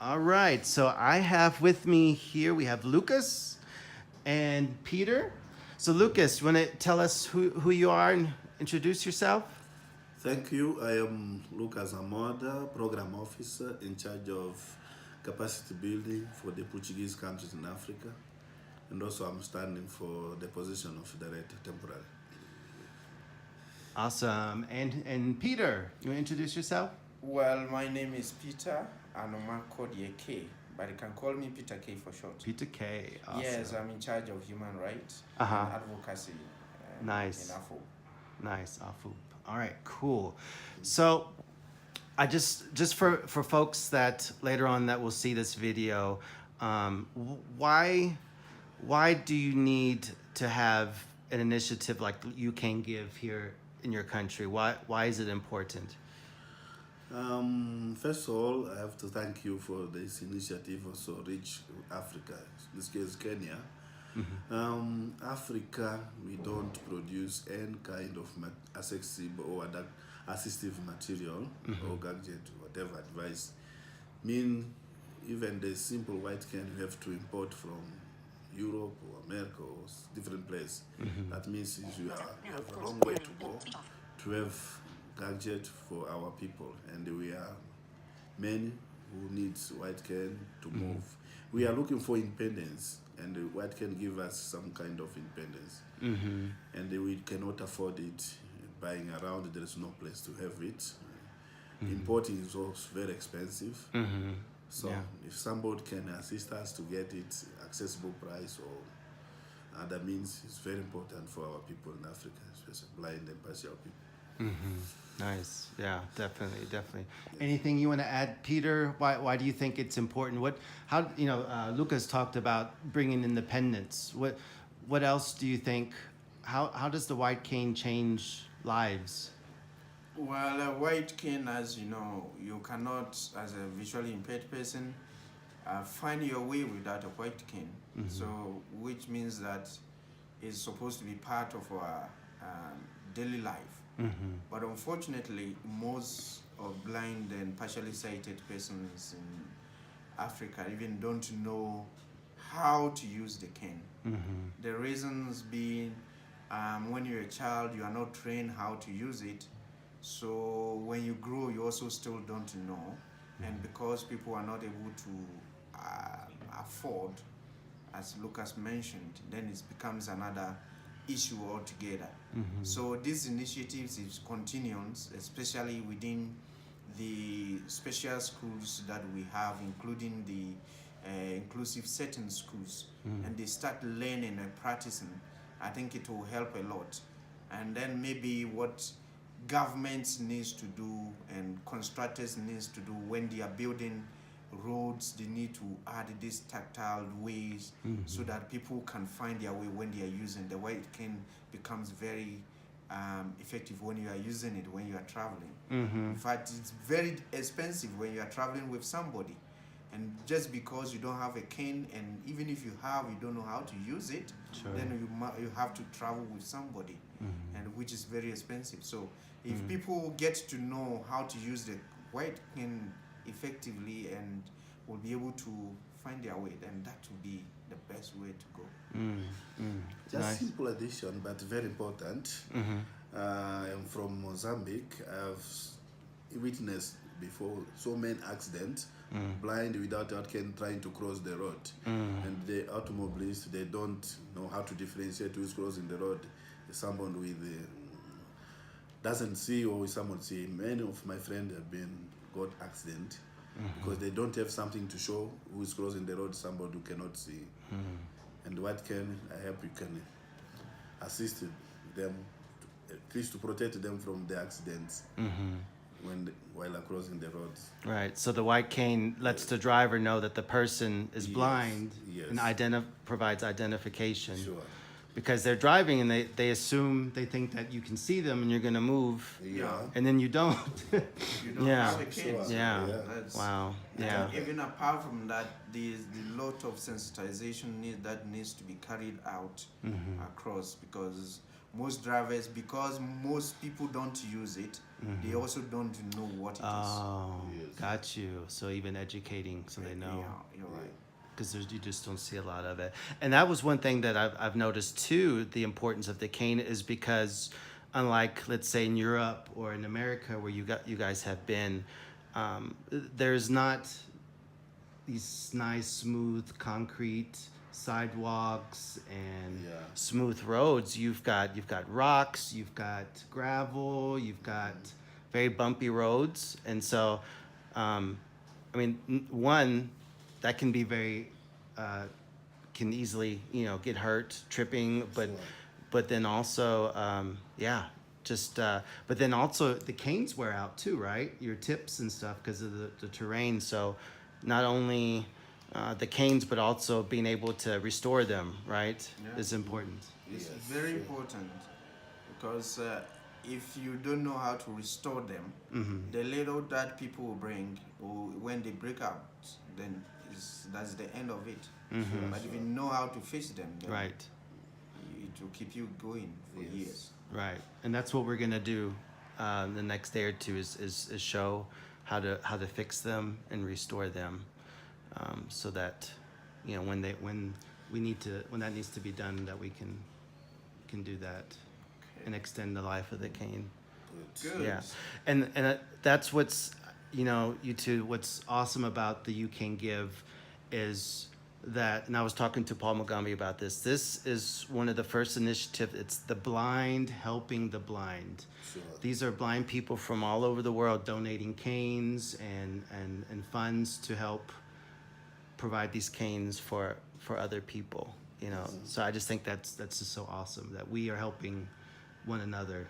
All right. So I have with me here, we have Lucas and Peter. So, Lucas, you want to tell us who you are and introduce yourself? Thank you. I am Lukas Amoda, Program Officer in charge of capacity building for the Portuguese countries in Africa. And also I'm standing for the position of Director Temporary. Awesome. And Peter, you want to introduce yourself? Well, my name is Peter Anomakodi K, but you can call me Peter K for short. Peter K. Awesome. Yes, I'm in charge of human rights Uh-huh. and advocacy Nice. in AFO. Nice. Afu. All right, cool. So I just for folks that later on that will see this video, why do you need to have an initiative like You Can Give here in your country? Why is it important? First of all, I have to thank you for this initiative also Reach Africa, in this case Kenya. Africa, we don't produce any kind of accessible or assistive material or gadget, whatever advice. Mean even the simple white cane you have to import from Europe or America or different place. That means you have a long way to go to have gadget for our people, and we are many who needs white cane to move. We are looking for independence, and the white can give us some kind of independence, and we cannot afford it. Buying around, there is no place to have it. Importing is also very expensive. So if somebody can assist us to get it accessible price or other means, it's very important for our people in Africa, especially blind and partial people. Nice. Yeah, definitely. Anything you want to add, Peter? Why do you think it's important? How Lucas talked about bringing independence. What else do you think? How does the white cane change lives? Well, a white cane, as you know, you cannot, as a visually impaired person, find your way without a white cane. So, which means that it's supposed to be part of our daily life. But unfortunately, most of blind and partially sighted persons in Africa even don't know how to use the cane. The reasons being, when you're a child, you are not trained how to use it. So when you grow, you also still don't know. And because people are not able to afford, as Lucas mentioned, then it becomes another issue altogether. So these initiatives is continuance, especially within the special schools that we have, including the inclusive setting schools, and they start learning and practicing. I think it will help a lot. And then maybe what governments needs to do and constructors needs to do when they are building roads, they need to add these tactile ways so that people can find their way when they are using the white cane becomes very effective when you are using it when you are traveling. In fact, it's very expensive when you are traveling with somebody, and just because you don't have a cane, and even if you have, you don't know how to use it, then you have to travel with somebody, and which is very expensive. So if people get to know how to use the white cane effectively and will be able to find their way, then that will be the best way to go. Just Nice. simple addition, but very important. I'm from Mozambique. I've witnessed before so many accidents, blind without out cane trying to cross the road, and the automobilists, they don't know how to differentiate who's crossing the road. Someone with doesn't see or someone see. Many of my friends have got accident because they don't have something to show who is crossing the road, somebody who cannot see. And what can I help? You can assist them, at least to protect them from the accidents while they're crossing the roads. Right. So the white cane lets the driver know that the person is blind yes. and provides identification. Sure. Because they're driving and they assume, they think that you can see them and you're going to move, and then you don't. You don't Yeah. have a cane. Sure. Yeah. That's- Wow. And Yeah. even apart from that, there's a lot of sensitization that needs to be carried out across, because most drivers, because most people don't use it, they also don't know what it is. Oh, Yes. got you. So even educating so they know. Yeah, you're right. Because you just don't see a lot of it. And that was one thing that I've noticed too, the importance of the cane is because unlike, let's say, in Europe or in America where you guys have been, there's not these nice smooth concrete sidewalks and Yeah. smooth roads. You've got rocks, you've got gravel, you've got very bumpy roads. And so I mean, one, that can be very, can easily, get hurt tripping, Sure. but then also, yeah, just, but then also the canes wear out too, right? Your tips and stuff because of the terrain. So not only the canes, but also being able to restore them, right, Yeah. is important. It's Yes, very sure. important because if you don't know how to restore them, Mm-hmm. the little that people will bring, or when they break out, then that's the end of it. Mhm. But if you know how to fix them, then Right, it will keep you going for Yes. years. right. And that's what we're gonna do the next day or two is show how to fix them and restore them, so that when that needs to be done, that we can do that and extend the life of the cane. Good. Yeah, and that's what's you two. What's awesome about the You Can Give is that, and I was talking to Paul Mugambi about this. This is one of the first initiatives. It's the blind helping the blind. Sure. These are blind people from all over the world donating canes and funds to help provide these canes for other people. So I just think that's just so awesome that we are helping one another.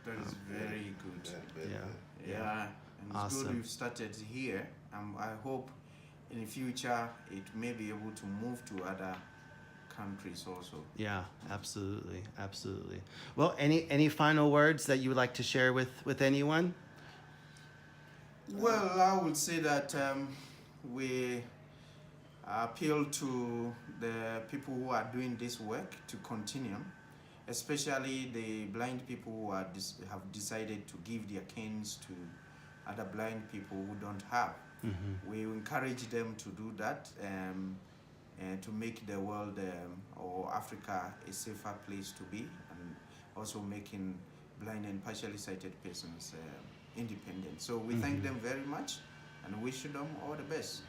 That is very good. Very, Yeah. very. Yeah, and it's Awesome. good we've started here. I hope in the future it may be able to move to other countries also. Yeah, absolutely. Well, any final words that you would like to share with anyone? Well, I would say that we appeal to the people who are doing this work to continue, especially the blind people who have decided to give their canes to other blind people who don't have. Mm-hmm. We encourage them to do that and to make the world or Africa a safer place to be, and also making blind and partially sighted persons independent. So we thank them very much and wish them all the best.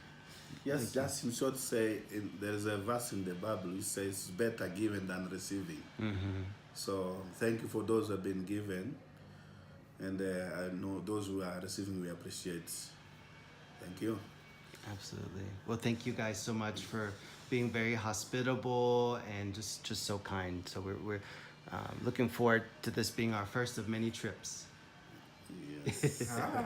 Yes, just in short, say there's a verse in the Bible which says, "Better given than receiving." Mm-hmm. So thank you for those who have been given, and I know those who are receiving, we appreciate. Thank you. Absolutely. Well, thank you guys so much for being very hospitable and just so kind. So we're looking forward to this being our first of many trips. Yes. Ah.